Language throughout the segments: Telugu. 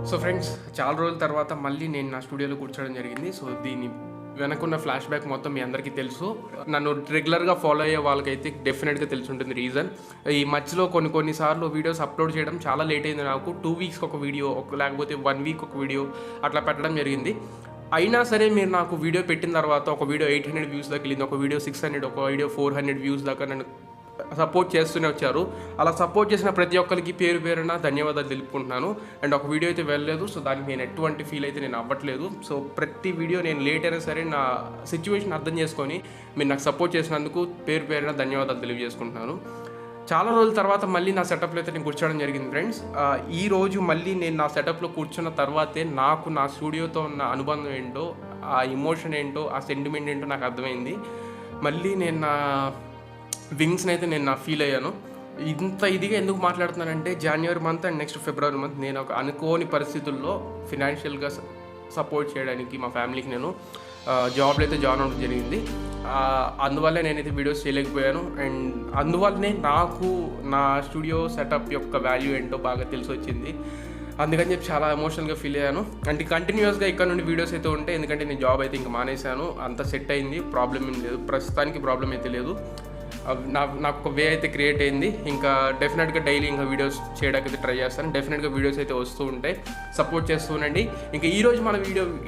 సో ఫ్రెండ్స్, చాలా రోజుల తర్వాత మళ్ళీ నేను నా స్టూడియోలో కూర్చోవడం జరిగింది. సో దీని వెనకున్న ఫ్లాష్ బ్యాక్ మొత్తం మీ అందరికీ తెలుసు. నన్ను రెగ్యులర్గా ఫాలో అయ్యే వాళ్ళకైతే డెఫినెట్గా తెలిసి ఉంటుంది రీజన్. ఈ మధ్యలో కొన్నిసార్లు వీడియోస్ అప్లోడ్ చేయడం చాలా లేట్ అయింది. నాకు 2 వీక్స్కి ఒక వీడియో, లేకపోతే 1 వీక్ ఒక వీడియో అట్లా పెట్టడం జరిగింది. అయినా సరే మీరు నాకు వీడియో పెట్టిన తర్వాత ఒక వీడియో 800 వ్యూస్ దాకా వెళ్ళింది, ఒక వీడియో 600, ఒక వీడియో 400 వ్యూస్ దాకా నన్ను సపోర్ట్ చేస్తూనే వచ్చారు. అలా సపోర్ట్ చేసిన ప్రతి ఒక్కరికి పేరు పేరున ధన్యవాదాలు తెలుపుకుంటున్నాను. అండ్ ఒక వీడియో అయితే వెళ్ళలేదు, సో దానికి నేను ఎటువంటి ఫీల్ అయితే నేను అవ్వట్లేదు. సో ప్రతి వీడియో నేను లేట్ అయినా సరే నా సిచ్యువేషన్ అర్థం చేసుకొని మీరు నాకు సపోర్ట్ చేసినందుకు పేరు పేరున ధన్యవాదాలు తెలియజేసుకుంటున్నాను. చాలా రోజుల తర్వాత మళ్ళీ నా సెటప్లో అయితే నేను కూర్చోవడం జరిగింది ఫ్రెండ్స్. ఈ రోజు మళ్ళీ నేను నా సెటప్లో కూర్చున్న తర్వాతే నాకు నా స్టూడియోతో ఉన్న అనుబంధం ఏంటో, ఆ ఎమోషన్ ఏంటో, ఆ సెంటిమెంట్ ఏంటో నాకు అర్థమైంది. మళ్ళీ నేను నా వింగ్స్ని అయితే నేను ఫీల్ అయ్యాను. ఇంత ఇదిగా ఎందుకు మాట్లాడుతున్నానంటే, January month and next February month నేను ఒక అనుకోని పరిస్థితుల్లో ఫినాన్షియల్గా సపోర్ట్ చేయడానికి మా ఫ్యామిలీకి నేను జాబ్లో అయితే జాయిన్ అవ్వడం జరిగింది. అందువల్లే నేనైతే వీడియోస్ చేయలేకపోయాను. అండ్ అందువల్లనే నాకు నా స్టూడియో సెటప్ యొక్క వాల్యూ ఏంటో బాగా తెలిసి వచ్చింది. అందుకని చెప్పి చాలా ఎమోషనల్గా ఫీల్ అయ్యాను. అంటే కంటిన్యూస్గా ఇక్కడ నుండి వీడియోస్ అయితే ఉంటాయి, ఎందుకంటే నేను జాబ్ అయితే ఇంకా మానేశాను. అంత సెట్ అయింది, ప్రాబ్లం ఏం లేదు, ప్రస్తుతానికి ప్రాబ్లం అయితే లేదు. నాకు ఒక వే అయితే క్రియేట్ అయింది. ఇంకా డెఫినెట్గా డైలీ ఇంకా వీడియోస్ చేయడానికి అయితే ట్రై చేస్తాను. డెఫినెట్గా వీడియోస్ అయితే వస్తూ ఉంటాయి, సపోర్ట్ చేస్తూ ఉండండి. ఇంకా ఈరోజు మన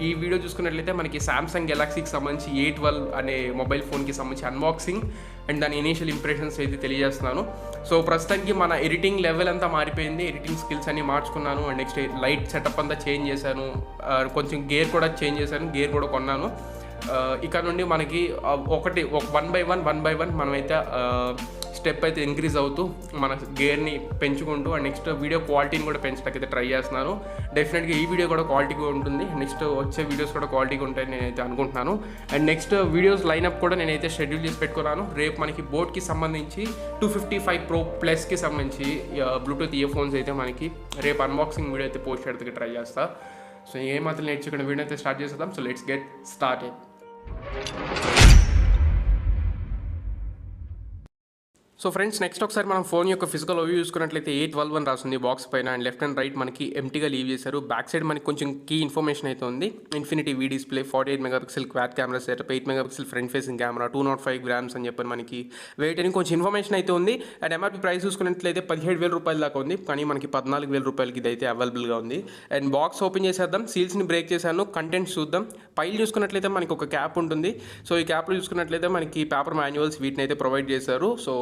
ఈ వీడియో చూసుకున్నట్లయితే మనకి సామ్సంగ్ గెలాక్సీకి సంబంధించి A12 అనే మొబైల్ ఫోన్కి సంబంధించి అన్బాక్సింగ్ అండ్ దాని ఇనీషియల్ ఇంప్రెషన్స్ అయితే తెలియజేస్తున్నాను. సో ప్రస్తుతానికి మన ఎడిటింగ్ లెవెల్ అంతా మారిపోయింది, ఎడిటింగ్ స్కిల్స్ అన్ని మార్చుకున్నాను. అండ్ నెక్స్ట్ లైట్ సెటప్ అంతా చేంజ్ చేశాను, కొంచెం గేర్ కూడా చేంజ్ చేశాను, గేర్ కూడా కొన్నాను. ఇక్కడ నుండి మనకి వన్ బై వన్ మనమైతే స్టెప్ అయితే ఇంక్రీజ్ అవుతూ మన గేర్ని పెంచుకుంటూ అండ్ నెక్స్ట్ వీడియో క్వాలిటీని కూడా పెంచడానికి అయితే ట్రై చేస్తున్నాను. డెఫినెట్గా ఈ వీడియో కూడా క్వాలిటీగా ఉంటుంది, నెక్స్ట్ వచ్చే వీడియోస్ కూడా క్వాలిటీగా ఉంటాయని నేనైతే అనుకుంటున్నాను. అండ్ నెక్స్ట్ వీడియోస్ లైనప్ కూడా నేనైతే షెడ్యూల్ చేసి పెట్టుకున్నాను. రేపు మనకి బోట్కి సంబంధించి 255 Pro Plusకి సంబంధించి బ్లూటూత్ ఇయర్ఫోన్స్ అయితే మనకి రేపు అన్బాక్సింగ్ వీడియో అయితే పోస్ట్ చేయడానికి ట్రై చేస్తా. సో ఏమాత్రం నేర్చుకున్న వీడియో అయితే స్టార్ట్ చేసేద్దాం. So let's get started. So friends, next ఒకసారి మనం ఫోన్ యొక్క ఫిజికల్ ఓవర్ చూసుకున్నట్లయితే A12 అని రాస్తుంది బాక్స్ పైన. అండ్ లెఫ్ట్ అండ్ రైట్ మనకి ఎంటీగా లీవ్ చేశారు. బ్యాక్ సైడ్ మనకి కొంచెం కీ ఇన్ఫర్మేషన్ అయితే ఉంది. Infinity V display, 48 megapixel quad camera setup, 8 megapixel front facing camera, 205 grams అని చెప్పని మనకి వెయిట్ అని కొంచెం ఇన్ఫర్మేషన్ అయితే ఉంది. అండ్ MRP ప్రైస్ చూసుకున్నట్లయితే 17,000 రూపాయల దాకా ఉంది, కానీ మనకి 14,000 రూపాయలకి ఇది అయితే అవైలబుల్గా ఉంది. అండ్ బాక్స్ ఓపెన్ చేసేద్దాం, సీల్స్ని బ్రేక్ చేశాను, కంటెంట్స్ చూద్దాం. పైలు చూసుకున్నట్లయితే మనకి ఒక క్యాప్ ఉంటుంది. సో ఈ క్యాప్లో చూసుకున్నట్లయితే మనకి పేపర్ మాన్యువల్స్ వీటిని అయితే ప్రొవైడ్ చేశారు. సో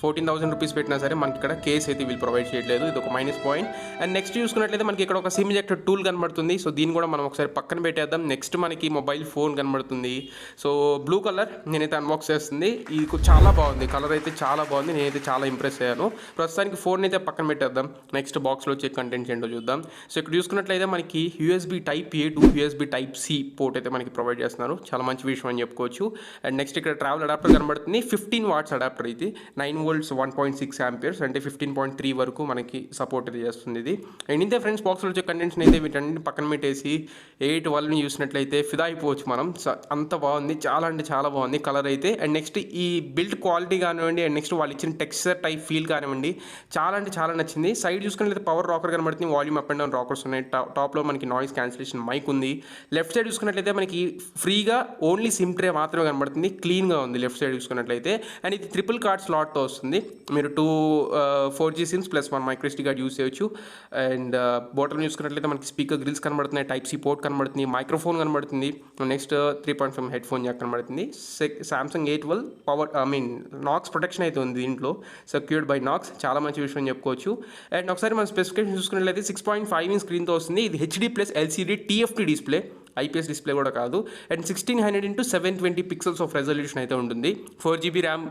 14,000 రూపీస్ పెట్టినా సరే మనకి ఇక్కడ కేస్ అయితే వీళ్ళు ప్రొవైడ్ చేయట్లేదు, ఇది ఒక మైనస్ పాయింట్. అండ్ నెక్స్ట్ చూసుకున్నట్లయితే మనకి ఇక్కడ ఒక సిమ్ ఎజెక్టర్ టూల్ కనబడుతుంది. సో దీన్ని కూడా మనం ఒకసారి పక్కన పెట్టేద్దాం. నెక్స్ట్ మనకి మొబైల్ ఫోన్ కనబడుతుంది. సో బ్లూ కలర్ నేనైతే అన్బాక్స్ చేస్తుంది. ఇది చాలా బాగుంది, కలర్ అయితే చాలా బాగుంది, నేనైతే చాలా ఇంప్రెస్ అయ్యాను. ప్రస్తుతానికి ఫోన్ అయితే పక్కన పెట్టేద్దాం. నెక్స్ట్ బాక్స్లో వచ్చే కంటెంట్స్ ఏంటో చూద్దాం. సో ఇక్కడ చూసుకున్నట్లయితే మనకి USB Type A to USB Type C port అయితే మనకి ప్రొవైడ్ చేస్తున్నారు, చాలా మంచి విషయం అని చెప్పుకోవచ్చు. అండ్ నెక్స్ట్ ఇక్కడ ట్రావెల్ అడాప్టర్ కనబడుతుంది. 15 వాట్స్ అడాప్టర్ ఇది, 9 volts 1.6 amperes అంటే 15.3 వరకు మనకి సపోర్ట్ అయితే చేస్తుంది ఇది. అండ్ ఇంతే ఫ్రెండ్స్, బాక్స్లో వచ్చే కంటెంట్స్ని అయితే వీటన్ని పక్కన పెట్టేసి 812ని చూసినట్లయితే ఫిదా అయిపోవచ్చు మనం. అంత బాగుంది, చాలా అంటే చాలా బాగుంది కలర్ అయితే. అండ్ నెక్స్ట్ ఈ బిల్డ్ క్వాలిటీ కానివ్వండి, అండ్ నెక్స్ట్ వాళ్ళు ఇచ్చిన టెక్స్చర్ టైప్ ఫీల్ కానివ్వండి, చాలా అంటే చాలా నచ్చింది. సైడ్ చూసుకున్నట్లయితే పవర్ రాకర్ కనబడుతుంది, volume up and down rockers ఉన్నాయి. టాప్లో మనకి నాయిస్ క్యాన్సిలేషన్ మైక్ ఉంది. లెఫ్ట్ సైడ్ చూసుకున్నట్లయితే మనకి ఫ్రీగా ఓన్లీ సిమ్ ట్రే మాత్రమే కనబడుతుంది, క్లీన్గా ఉంది లెఫ్ట్ సైడ్ చూసుకున్నట్లయితే. అండ్ ఇది 3 కార్డ్ స్లాట్తో వస్తుంది, మీరు 2 4G SIMs plus 1 micro SD card use చేయొచ్చు. అండ్ బాటమ్ చూసుకున్నట్లయితే మనకి స్పీకర్ గ్రిల్స్ కనబడుతున్నాయి, Type C పోర్ట్ కనబడుతుంది, మైక్రోఫోన్ కనబడుతుంది, నెక్స్ట్ 3.5 హెడ్ ఫోన్ జాక్ కనబడుతుంది. సామ్సంగ్ A12 నాక్స్ ప్రొటెక్షన్ అయితే ఉంది దీంట్లో, సెక్యూర్డ్ బై నాక్స్, చాలా మంచి విషయం చెప్పుకోవచ్చు. అండ్ ఒకసారి మన స్పెసిఫికేషన్ చూసుకున్నట్లయితే 6.5 ఇంచ్ స్క్రీన్తో వస్తుంది. ఇది HD plus LCD TFT display, IPS display కూడా కాదు. And 1600x720 pixels of resolution అయితే ఉంటుంది. 4GB ర్యామ్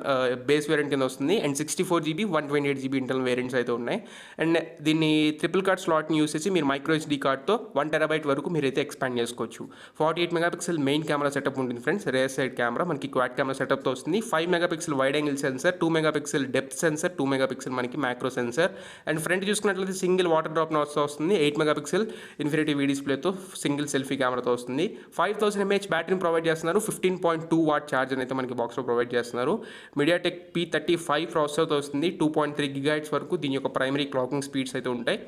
బేస్ వేరియంట్ కింద వస్తుంది. And 64GB 128GB internal variants అయితే ఉన్నాయి. అండ్ దీన్ని 3 కార్డ్ స్లాట్ని యూస్ చేసి మీరు మైక్రో SD కార్డ్తో 1 TB వరకు మీరైతే ఎక్స్పాండ్ చేసుకోవచ్చు. 48 మెగాపిక్సెల్ మెయిన్ కెమెరా సెటప్ ఉంటుంది ఫ్రెండ్స్, రేర్ సైడ్ కెమెరా మనకి క్వాడ్ కెమెరా సెటప్తో వస్తుంది. 5 megapixel wide angle sensor, 2 megapixel depth sensor, 2 megapixel మనకి మ్యాక్రో సెన్సర్. అండ్ ఫ్రంట్ చూసుకున్నట్లయితే సింగిల్ వాటర్ డ్రాప్ నాట్స్తో వస్తుంది. 8 మెగాపిక్సెల్ ఇన్ఫినిటీ V డిస్ప్లేతో సింగిల్ సెల్ఫీ కెమెరాతో వస్తుంది. 5000 mAh బ్యాటరీని ప్రొవైడ్ చేస్తున్నారు. 15.2 వాట్ ఛార్జర్ అయితే మనకి బాక్స్లో ప్రొవైడ్ చేస్తున్నారు. MediaTek P35 ప్రాసెసర్తో వస్తుంది. 2.3 GHz వరకు దీని యొక్క ప్రైమరీ క్లాకింగ్ స్పీడ్స్ అయితే ఉంటాయి.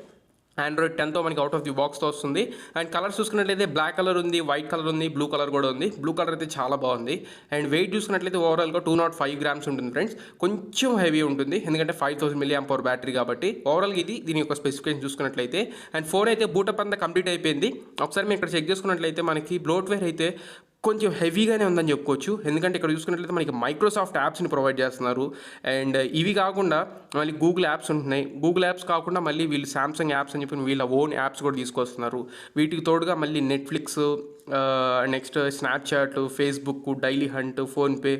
ఆండ్రాయిడ్ 10తో మనకి అవుట్ ఆఫ్ ది బాక్స్తో వస్తుంది. అండ్ కలర్స్ చూసుకున్నట్లయితే బ్లాక్ కలర్ ఉంది, వైట్ కలర్ ఉంది, బ్లూ కలర్ కూడా ఉంది. బ్లూ కలర్ అయితే చాలా బాగుంది. అండ్ వెయిట్ చూసుకున్నట్లయితే ఓవరాల్గా 205 గ్రామ్స్ ఉంటుంది ఫ్రెండ్స్. కొంచెం హెవీ ఉంటుంది ఎందుకంటే 5000 mAh బ్యాటరీ కాబట్టి. ఓవరాల్గా ఇది దీని యొక్క స్పెసిఫికేషన్ చూసుకున్నట్లయితే. అండ్ ఫోన్ అయితే బూటప్ అంతా కంప్లీట్ అయిపోయింది. ఒకసారి మేము ఇక్కడ చెక్ చేసుకున్నట్లయితే మనకి బ్లోట్వేర్ అయితే కొంచెం హెవీగానే ఉందని చెప్పుకోవచ్చు. ఎందుకంటే ఇక్కడ చూసుకున్నట్లయితే మనకి మైక్రోసాఫ్ట్ యాప్స్ని ప్రొవైడ్ చేస్తున్నారు. అండ్ ఇవి కాకుండా మళ్ళీ గూగుల్ యాప్స్ ఉంటున్నాయి. గూగుల్ యాప్స్ కాకుండా మళ్ళీ వీళ్ళు సామ్సంగ్ యాప్స్ అని చెప్పి వీళ్ళ ఓన్ యాప్స్ కూడా తీసుకొస్తున్నారు. వీటికి తోడుగా మళ్ళీ Netflix, next Snapchat, Facebook, daily hunt, PhonePe,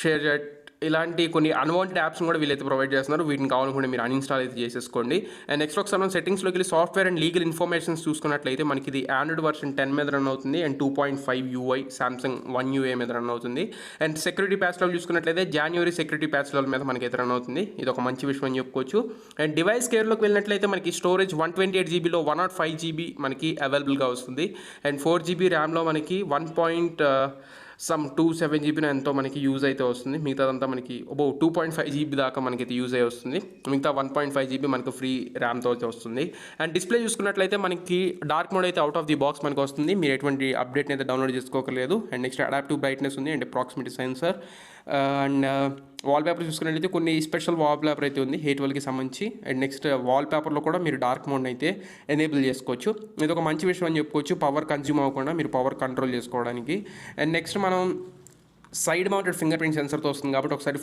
ShareChat ఇలాంటి కొన్ని అన్వాంటెడ్ యాప్స్ని కూడా వీళ్ళైతే ప్రొవైడ్ చేస్తున్నారు. వీటిని కావాలనుకుంటే మీరు అన్ఇన్స్టాల్ అయితే చేసేసుకోండి. అండ్ నెక్స్ట్ ఒకసారి మనం సెట్టింగ్స్లోకి వెళ్ళి సాఫ్ట్వేర్ అండ్ లీగల్ ఇన్ఫర్మేషన్స్ చూసుకున్నట్లయితే మనకి ఇది ఆండ్రాయిడ్ వర్షన్ 10 మీద రన్ అవుతుంది. అండ్ 2.5 UI సామ్సంగ్ 1 UA మీద రన్ అవుతుంది. అండ్ సెక్యూరిటీ ప్యాచ్ లెవెల్ చూసుకున్నట్లయితే జనవరి సెక్యూరిటీ ప్యాచ్ లెవెల్ మీద మనకైతే రన్ అవుతుంది. ఇది ఒక మంచి విషయం అని చెప్పుకోవచ్చు. అండ్ డివైస్ కేర్లోకి వెళ్ళినట్లయితే మనకి స్టోరేజ్ 128GB 105GB మనకి అవైలబుల్గా వస్తుంది. అండ్ 4GB ర్యామ్లో మనకి 2.7GB ఎంతో మనకి యూజ్ అయితే వస్తుంది. మిగతాదంతా మనకి 2.5GB దాకా మనకైతే యూజ్ అయ్యి వస్తుంది. మిగతా 1.5GB మనకు ఫ్రీ ర్యామ్తో అయితే వస్తుంది. అండ్ డిస్ప్లే చూసుకున్నట్లయితే మనకి డార్క్ మోడ్ అయితే అవుట్ ఆఫ్ ది బాక్స్ మనకు వస్తుంది. మీరు ఎటువంటి అప్డేట్ని అయితే డౌన్లోడ్ చేసుకోకలేదు. అండ్ నెక్స్ట్ అడాప్టివ్ బ్రైట్నెస్ ఉంది and proximity sensor. And wallpaper చూసుకున్నట్లయితే కొన్ని స్పెషల్ వాల్పేపర్ అయితే ఉంది A12కి సంబంధించి. అండ్ నెక్స్ట్ వాల్పేపర్లో కూడా మీరు డార్క్ మోడ్ని అయితే ఎనేబుల్ చేసుకోవచ్చు. ఇది ఒక మంచి విషయం అని చెప్పుకోవచ్చు. పవర్ కన్జ్యూమ్ అవ్వకుండా మీరు పవర్ కంట్రోల్ చేసుకోవడానికి. అండ్ నెక్స్ట్ మనం సైడ్ మౌంటెడ్ ఫింగర్ ప్రింట్ సెన్సర్తో వస్తుంది కాబట్టి ఒకసారి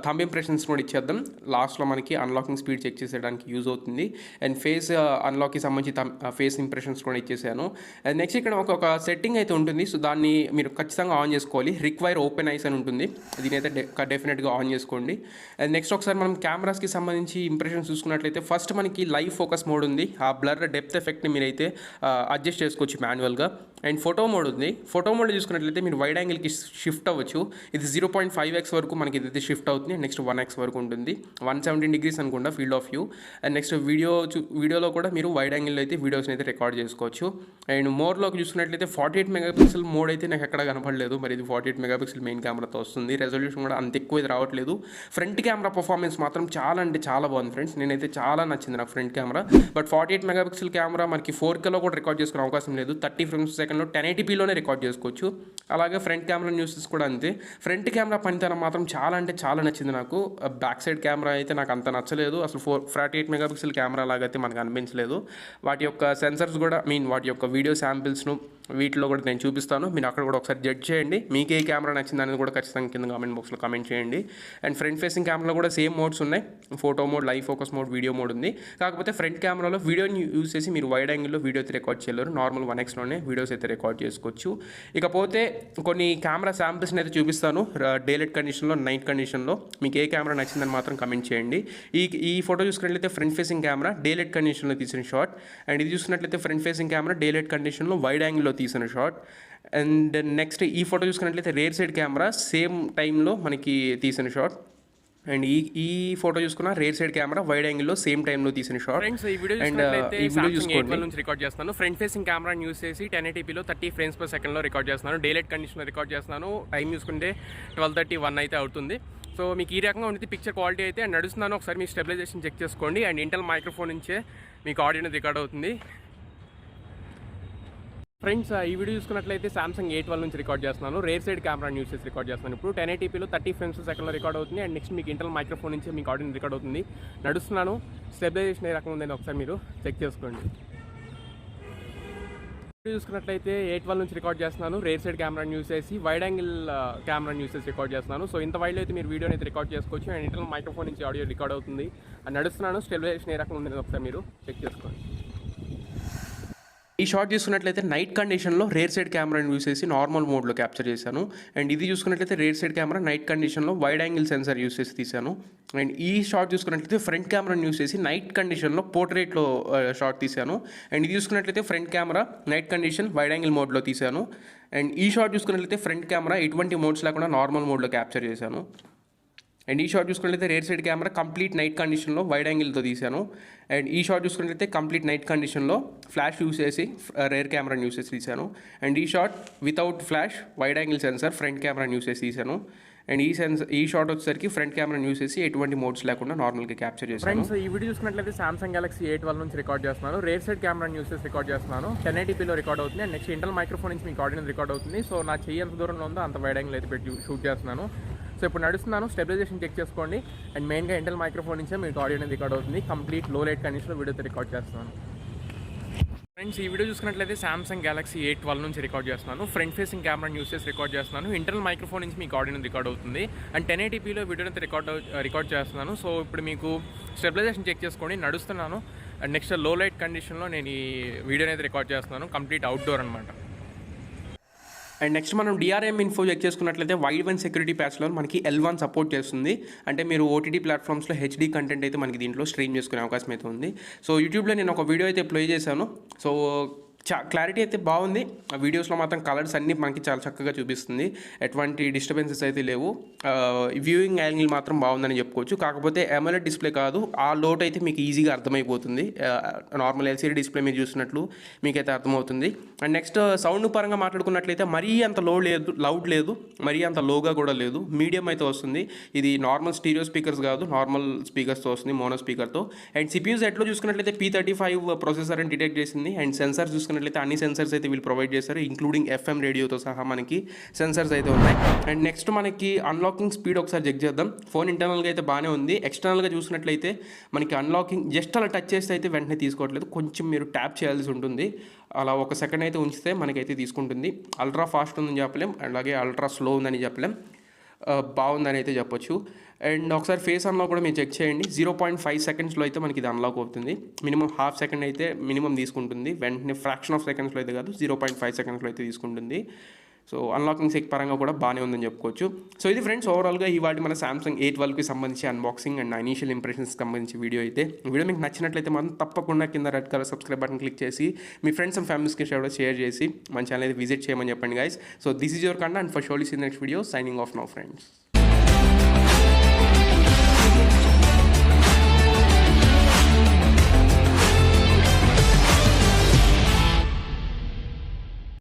థంబ్ ఇంప్రెషన్స్ కూడా ఇచ్చేద్దాం. లాస్ట్లో మనకి అన్లాకింగ్ స్పీడ్ చెక్ చేసేయడానికి యూజ్ అవుతుంది. అండ్ ఫేస్ అన్లాక్కి సంబంధించి ఫేస్ ఇంప్రెషన్స్ కూడా ఇచ్చేసాను. అండ్ నెక్స్ట్ ఇక్కడ ఒక సెట్టింగ్ అయితే ఉంటుంది. సో దాన్ని మీరు ఖచ్చితంగా ఆన్ చేసుకోవాలి. రిక్వైర్ ఓపెన్ ఐస్ అని ఉంటుంది. దీని అయితే డెఫినెట్గా ఆన్ చేసుకోండి. అండ్ నెక్స్ట్ ఒకసారి మనం కెమెరాస్కి సంబంధించి ఇంప్రెషన్స్ చూసుకున్నట్లయితే ఫస్ట్ మనకి లైవ్ ఫోకస్ మోడ్ ఉంది. ఆ బ్లర్ డెప్త్ ఎఫెక్ట్ని మీరైతే అడ్జస్ట్ చేసుకోవచ్చు మాన్యువల్గా. అండ్ ఫోటో మోడ్ ఉంది. ఫోటో మోడ్ చూసుకున్నట్లయితే మీరు వైడ్ యాంగిల్కి షిఫ్ట్ అవ్వచ్చు. ఇది 0.5x వరకు మనకి ఇదైతే షిఫ్ట్ అవుతుంది. నెక్స్ట్ 1x వరకు ఉంటుంది. 170 degrees అనుకుంటా field of view. And next వీడియోలో కూడా మీరు వైడ్ యాంగిల్లో అయితే వీడియోస్ని అయితే రికార్డ్ చేసుకోవచ్చు. అండ్ మోర్లోకి చూసుకున్నట్లయితే 48 MP మోడ్ అయితే నాకు ఎక్కడ కనపడలేదు. మరి ఇది 48 MP మెయిన్ కెమెరాతో వస్తుంది. రెజల్యూషన్ కూడా అంత ఎక్కువ ఇది రావట్లేదు. ఫ్రంట్ కెమెరా పర్ఫార్మెన్స్ మాత్రం చాలా అంటే చాలా బాగుంది ఫ్రెండ్స్. నేనైతే చాలా నచ్చింది నాకు front camera. But 48 MP camera మనకి 4Kలో కూడా రికార్డ్ చేసుకునే అవకాశం లేదు. 30 frames per second 1080pలోనే రికార్డ్ చేసుకోవచ్చు. అలాగే ఫ్రంట్ కెమెరా న్యూసెస్ కూడా అంతే. ఫ్రంట్ కెమెరా పనితనం మాత్రం చాలా అంటే చాలా నచ్చింది నాకు. బ్యాక్ సైడ్ కెమెరా అయితే నాకు అంత నచ్చలేదు. అసలు 48 MP కెమెరా లాగైతే మనకు అనిపించలేదు. వాటి యొక్క సెన్సర్స్ కూడా వాటి యొక్క వీడియో శాంపిల్స్ను వీటిలో కూడా నేను చూపిస్తాను. మీరు అక్కడ కూడా ఒకసారి జడ్జ్ చేయండి. మీకు ఏ కెమెరా నచ్చింది అనేది కూడా ఖచ్చితంగా కింద కామెంట్ బాక్స్లో కామెంట్ చేయండి. అండ్ ఫ్రంట్ ఫేసింగ్ కెమెరాలో కూడా సేమ్ మోడ్స్ ఉన్నాయి. Photo mode, live focus mode, video mode ఉంది. కాకపోతే ఫ్రంట్ కెమెరాలో వీడియోని యూజ్ చేసి మీరు వైడ్ యాంగిల్లో వీడియో అయితే రికార్డ్ చేయలేరు. నార్మల్ 1xలోనే వీడియోస్ అయితే రికార్డ్ చేసుకోవచ్చు. ఇకపోతే కొన్ని కెమెరా శాంపిల్స్ని అయితే చూపిస్తాను. డే లైట్ కండిషన్లో, నైట్ కండిషన్లో మీకు ఏ కెమెరా నచ్చిందని మాత్రం కమెంట్ చేయండి. ఈ ఫోటో చూసుకున్నట్లయితే front facing camera day light కండిషన్లో తీసిన షాట్. అండ్ ఇది చూసుకున్నట్లయితే front facing camera day light కండిషన్లో వైడ్ యాంగిల్లో తీసిన షాట్. అండ్ నెక్స్ట్ ఈ ఫోటో చూసుకున్నట్లయితే రేర్ సైడ్ కెమెరా సేమ్ టైంలో మనకి తీసిన షాట్. అండ్ ఈ ఫోటో చూసుకున్న రేర్ సైడ్ కెమెరా వైడ్ యాంగిల్లో సేమ్ టైంలో తీసిన షాట్. ఫ్రెండ్స్ ఈ వీడియో చూసుకోండి నుంచి రికార్డ్ చేస్తాను. ఫ్రంట్ ఫేసింగ్ కెమెరాని యూస్ చేసి 1080pలో 30 frames per second రికార్డ్ చేస్తున్నాను. డే లైట్ కండిషన్లో రికార్డ్ చేస్తున్నాను. టైం చూసుకుంటే 12:31 అయితే అవుతుంది. సో మీకు ఈ రకంగా ఉంటుంది పిక్చర్ క్వాలిటీ అయితే. అండ్ నడుస్తున్నాను. ఒకసారి మీ స్టెబిలైజేషన్ చెక్ చేసుకోండి. అండ్ ఇంటెల్ మైక్రోఫోన్ నుంచే మీకు ఆడియో రికార్డ్ అవుతుంది. ఫ్రెండ్స్ ఈ వీడియో చూసుకున్నట్లయితే సామ్సంగ్ A12 నుంచి రికార్డ్ చేస్తున్నాను. రేర్ సైడ్ కెమెరా యూస్ చేసి రికార్డ్ చేస్తున్నాను. ఇప్పుడు 1080pలో 30 frames per second రికార్డ్ అవుతుంది. అండ్ నెక్స్ట్ మీకు ఇంటర్నల్ మైక్రోఫోన్ నుంచి మీకు ఆడియో రికార్డ్ అవుతుంది. నడుస్తున్నాను. స్టెబిలైజేషన్ ఏ రకంగా ఉందని ఒకసారి మీరు చెక్ చేసుకోండి. వీడియో చూసుకున్నట్లయితే A12 నుంచి రికార్డ్ చేస్తున్నాను. రేర్ సైడ్ కెమెరా యూస్ చేసి వైడ్ యాంగిల్ కెమెరా యూస్ చేసి రికార్డ్ చేస్తున్నాను. సో ఇంత వైడ్లో అయితే మీరు వీడియోని అయితే రికార్డ్ చేసుకోవచ్చు. అండ్ ఇంటర్నల్ మైక్రోఫోన్ నుంచి ఆడియో రికార్డ్ అవుతుంది. అండ్ నడుస్తున్నాను. స్టెబిలైజేషన్ ఏ రకంగా ఉందని ఒకసారి మీరు చెక్ చేసుకోండి. ఈ షాట్ చూసుకున్నట్లయితే నైట్ కండిషన్లో రేర్ సైడ్ కెమెరాని యూస్ చేసి నార్మల్ మోడ్లో క్యాప్చర్ చేశాను. అండ్ ఇది చూసుకున్నట్లయితే రేర్ సైడ్ కెమెరా నైట్ కండిషన్లో వైడ్ యాంగిల్ సెన్సార్ యూస్ చేసి తీశాను. అండ్ ఈ షాట్ చూసుకున్నట్లయితే ఫ్రంట్ కెమెరాని యూస్ చేసి నైట్ కండిషన్లో పోర్ట్రేట్లో షాట్ తీశాను. అండ్ ఇది చూసుకున్నట్లయితే front camera night condition wide angle మోడ్లో తీశాను. అండ్ ఈ షాట్ చూసుకున్నట్లయితే ఫ్రంట్ కెమెరా ఎటువంటి మోడ్స్ లేకుండా నార్మల్ మోడ్లో క్యాప్చర్ చేశాను. అండ్ ఈ షాట్ చూసుకున్నట్లయితే rare side camera complete night కండిషన్లో వైడ్ యాంగిల్తో తీశాను. అండ్ ఈ షాట్ చూసుకున్నట్లయితే కంప్లీట్ నైట్ కండిషన్లో ఫ్లాష్ యూస్ చేసి రేర్ కెమెరాని యూస్ చేసి తీశాను. అండ్ ఈ shot without flash wide angle censor front కెమెరాని యూస్ చేసి తీశాను. అండ్ ఈ షాట్ వచ్చేసరికి ఫ్రంట్ కెమెరాని యూస్ చేసి ఎటువంటి మోడ్స్ లేకుండా నార్మల్గా క్యాప్చర్ చేశాను. ఫ్రెండ్స్ ఈ వీడియో చూసుకున్నట్లయితే సామ్సంగ్ గెలాక్సీ A12 నుంచి రికార్డ్ చేస్తున్నాను. రేర్ సైడ్ కెమెరాని యూస్ చేసి రికార్డ్ చేస్తున్నాను. 1080pలో రికార్డ్ అవుతుంది. అండ్ నెక్స్ట్ ఇంటర్నల్ మైక్రోఫోన్ నుంచి మీకు ఆడియో రికార్డ్ అవుతుంది. సో నా చెయ్యి ఎంత దూరంలో ఉందో అంత వైడ్ యాంగిల్ అయితే పెట్టి షూట్ చేస్తున్నాను. సో ఇప్పుడు నడుస్తున్నాను, స్టెబిలైజేషన్ చెక్ చేసుకోండి. అండ్ మెయిన్గా ఇంటర్నల్ మైక్రోఫోన్ నుంచే మీకు ఆడియో అనేది రికార్డ్ అవుతుంది. కంప్లీట్ లో లైట్ కండిషన్లో వీడియోతో రికార్డ్ చేస్తున్నాను. ఫ్రెండ్స్ ఈ వీడియో చూసుకున్నట్లయితే సామ్సంగ్ గెలాక్సీ A12 నుంచి రికార్డ్ చేస్తున్నాను. ఫ్రంట్ ఫేసింగ్ కెమెరాని యూస్ చేసి రికార్డ్ చేస్తున్నాను. ఇంటర్నల్ మైక్రోఫోన్ నుంచి మీకు ఆడియో రికార్డ్ అవుతుంది. అండ్ 1080pలో వీడియోని రికార్డ్ చేస్తున్నాను. సో ఇప్పుడు మీకు స్టెబిలైజేషన్ చెక్ చేసుకోండి. నడుస్తున్నాను అండ్ నెక్స్ట్ లో లైట్ కండిషన్లో నేను ఈ వీడియో అనేది రికార్డ్ చేస్తున్నాను. కంప్లీట్ అవుట్డోర్ అనమాట. అండ్ నెక్స్ట్ మనం DRM ఇన్ఫో చెక్ చేసుకున్నట్లయితే వైడ్ వన్ సెక్యూరిటీ ప్యాచ్లో మనకి L1 సపోర్ట్ చేస్తుంది. అంటే మీరు OTT ప్లాట్ఫామ్స్లో HD కంటెంట్ అయితే మనకి దీంట్లో స్ట్రీమ్ చేసుకునే అవకాశం అయితే ఉంది. సో యూట్యూబ్లో నేను ఒక వీడియో అయితే ప్లే చేశాను. సో క్లారిటీ అయితే బాగుంది. ఆ వీడియోస్లో మాత్రం కలర్స్ అన్నీ మనకి చాలా చక్కగా చూపిస్తుంది. ఎటువంటి డిస్టర్బెన్సెస్ అయితే లేవు. వ్యూయింగ్ యాంగిల్ మాత్రం బాగుందని చెప్పుకోవచ్చు. కాకపోతే AMOLED డిస్ప్లే కాదు, ఆ లోట్ అయితే మీకు ఈజీగా అర్థమైపోతుంది. నార్మల్ LCD డిస్ప్లే మీరు చూసినట్లు మీకైతే అర్థమవుతుంది. అండ్ నెక్స్ట్ సౌండ్ పరంగా మాట్లాడుకున్నట్లయితే మరీ అంత లౌడ్ లేదు, మరీ అంత లోగా కూడా లేదు, మీడియం అయితే వస్తుంది. ఇది నార్మల్ స్టీరియో స్పీకర్స్ కాదు, నార్మల్ స్పీకర్స్తో వస్తుంది, మోనో స్పీకర్తో. అండ్ CPU సెట్లో చూసుకున్నట్లయితే P35 ప్రాసెసర్ అని డిటెక్ట్ చేసింది. అండ్ సెన్సార్ చూసుకున్నట్లయితే అన్ని సెన్సర్స్ అయితే వీళ్ళు ప్రొవైడ్ చేస్తారు, ఇంక్లూడింగ్ FM రేడియోతో సహా మనకి సెన్సర్స్ అయితే ఉన్నాయి. అండ్ నెక్స్ట్ మనకి అన్లాకింగ్ స్పీడ్ ఒకసారి చెక్ చేద్దాం. ఫోన్ ఇంటర్నల్గా అయితే బాగానే ఉంది. ఎక్స్టర్నల్గా చూసినట్లయితే మనకి అన్లాకింగ్ జస్ట్ అలా టచ్ చేస్తే అయితే వెంటనే తీసుకోవట్లేదు, కొంచెం మీరు ట్యాప్ చేయాల్సి ఉంటుంది. అలా ఒక సెకండ్ అయితే ఉంచితే మనకైతే తీసుకుంటుంది. అల్ట్రా ఫాస్ట్ ఉందని చెప్పలేం, అలాగే అల్ట్రా స్లో ఉందని చెప్పలేం, బాగుందని అయితే చెప్పొచ్చు. అండ్ ఒకసారి ఫేస్ అన్లాక్ కూడా మీరు చెక్ చేయండి. 0.5 సెకండ్స్లో అయితే మనకి ఇది అన్లాక్ అవుతుంది. మినిమం హాఫ్ సెకండ్ అయితే మినిమం తీసుకుంటుంది, వెంటనే ఫ్రాక్షన్ ఆఫ్ సెకండ్స్లో అయితే కాదు, 0.5 సెకండ్స్లో అయితే తీసుకుంటుంది. సో అన్లాకింగ్ సెక్ పరంగా కూడా బాగానే ఉందని చెప్పుకోవచ్చు. సో ఇది ఫ్రెండ్స్ ఓవరాల్గా ఇవాళ మన సామ్సంగ్ A12కి సంబంధించి అన్బాక్సింగ్ అండ్ ఇనీషియల్ ఇంప్రెషన్స్కి సంబంధించి వీడియో అయితే. వీడియో మీకు నచ్చినట్లయితే మాత్రం తప్పకుండా కింద red colour subscribe button click చేసి మీ ఫ్రెండ్స్ అండ్ ఫ్యామిలీస్కి షేర్ చేసి మన ఛానల్ అయితే విజిట్ చేయమని చెప్పండి guys. So this is your Kanna and for షోలీ see next video, signing off now friends.